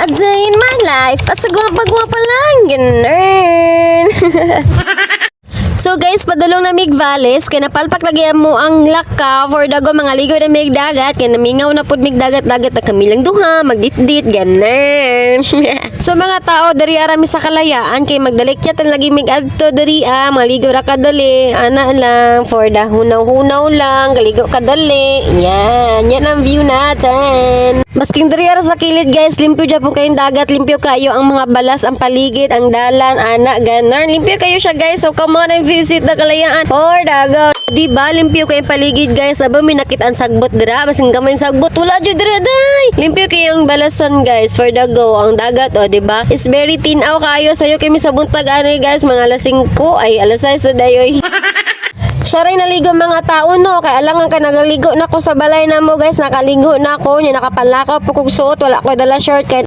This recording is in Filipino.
A day in my life. As gwapa-gwapa lang. Ganun. So guys, padulong na mig Vales, kaya napalpak lagi mo ang laka for dago mga ligo na mig dagat, kaya namingaw na pud mig dagat-dagat na kamilang duha, magdit-dit, ganun. So mga tao, dari arami sa kalayaan, kay magdalikyat ang lagi mig adto dari mga ligo ra kadali, ana lang, for the hunaw-hunaw lang, galigo kadali, yan ang view natin. Masking dari ara sa kilid guys, limpyo dyan po kayong dagat, limpyo kayo ang mga balas, ang paligid, ang dalan, ana, ganun, limpyo kayo siya guys, so come on and visit na kalayaan for dago. Diba, limpyo kayong paligid guys, aba may nakita ang sagbot dira, masing gamay sagbot, wala dyan dira day. Limpyo kayong balasan guys, for dago, ang dagat, o diba, is very tinaw kayo, sayo kami sa buntag anay guys, mga alas 5, ay alas 6 na dayoy. Siya rin naligo mga tao no, kaya alangan ka nagaligo na ko sa balay na mo guys, nakaligo na ako, nakapalakaw po kong suot, wala ko dala short, kaya